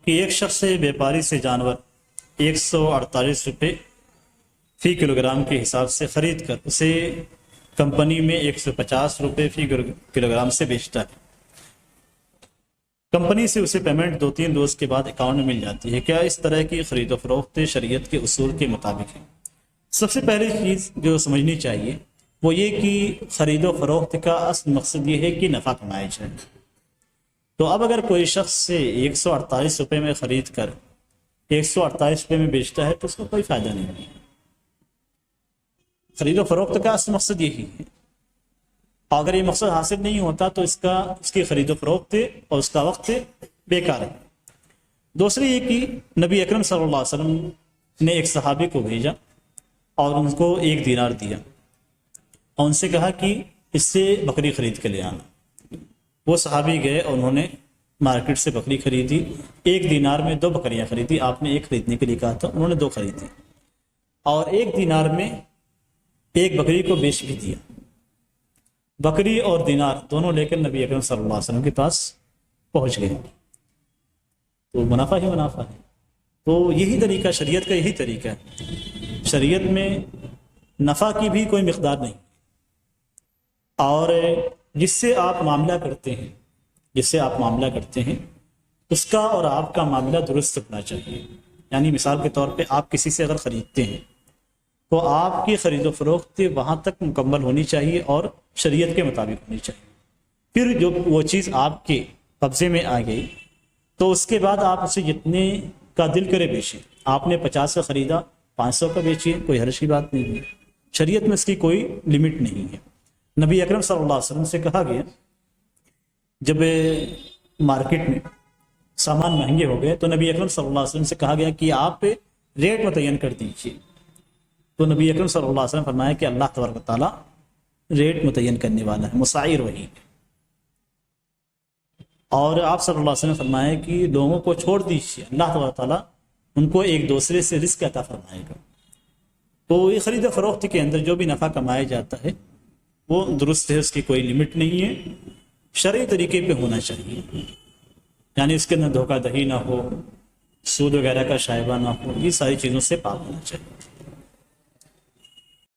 کہ ایک شخص سے بیپاری سے جانور 148 روپے فی کلو گرام کے حساب سے خرید کر اسے کمپنی میں 150 روپے فی کلو گرام سے بیچتا ہے۔ کمپنی سے اسے پیمنٹ 2-3 روز کے بعد اکاؤنٹ میں مل جاتی ہے۔ کیا اس طرح کی خرید و فروخت شریعت کے اصول کے مطابق ہے؟ سب سے پہلی چیز جو سمجھنی چاہیے وہ یہ کہ خرید و فروخت کا اصل مقصد یہ ہے کہ نفع کمایا جائے۔ تو اب اگر کوئی شخص سے 148 روپے میں خرید کر 148 روپے میں بیچتا ہے تو اس کو کوئی فائدہ نہیں ہے۔ خرید و فروخت کا اصل مقصد یہی ہے، اگر یہ مقصد حاصل نہیں ہوتا تو اس کی خرید و فروخت اور اس کا وقت بیکار ہے۔ دوسری یہ کہ نبی اکرم صلی اللہ علیہ وسلم نے ایک صحابی کو بھیجا اور ان کو 1 دینار دیا اور ان سے کہا کہ اس سے بکری خرید کے لے آنا۔ وہ صحابی گئے اور انہوں نے مارکیٹ سے بکری خریدی، 1 دینار میں 2 بکریاں خریدی۔ آپ نے 1 خریدنے کے لیے کہا تھا، انہوں نے 2 خریدی اور 1 دینار میں 1 بکری کو بیچ بھی دیا۔ بکری اور دینار دونوں لے کر نبی اکرم صلی اللہ علیہ وسلم کے پاس پہنچ گئے، تو منافع ہی منافع ہے۔ تو یہی طریقہ، شریعت کا یہی طریقہ ہے۔ شریعت میں نفع کی بھی کوئی مقدار نہیں، اور جس سے آپ معاملہ کرتے ہیں اس کا اور آپ کا معاملہ درست ہونا چاہیے۔ یعنی مثال کے طور پہ آپ کسی سے اگر خریدتے ہیں تو آپ کی خرید و فروخت وہاں تک مکمل ہونی چاہیے اور شریعت کے مطابق ہونی چاہیے۔ پھر جو وہ چیز آپ کے قبضے میں آ گئی تو اس کے بعد آپ اسے جتنے کا دل کرے بیچیں۔ آپ نے 50 کا خریدا، 500 کا بیچیے، کوئی حرج کی بات نہیں ہے۔ شریعت میں اس کی کوئی لمٹ نہیں ہے۔ نبی اکرم صلی اللہ علیہ وسلم سے کہا گیا، جب مارکیٹ میں سامان مہنگے ہو گئے تو نبی اکرم صلی اللہ علیہ وسلم سے کہا گیا کہ آپ ریٹ متعین کر دیجیے۔ تو نبی اکرم صلی اللہ علیہ وسلم فرمایا کہ اللہ تبارک و تعالیٰ ریٹ متعین کرنے والا ہے، مسائر وہی ہے۔ اور آپ صلی اللہ علیہ وسلم فرمایا کہ لوگوں کو چھوڑ دیجیے، اللہ تبارک و تعالیٰ ان کو ایک دوسرے سے رزق عطا فرمائے گا۔ تو یہ خرید و فروخت کے اندر جو بھی نفع کمایا جاتا ہے وہ درست ہے، اس کی کوئی لمٹ نہیں ہے، شرعی طریقے پہ ہونا چاہیے۔ یعنی اس کے اندر دھوکہ دہی نہ ہو، سود وغیرہ کا شائبہ نہ ہو، یہ ساری چیزوں سے پاک ہونا چاہیے۔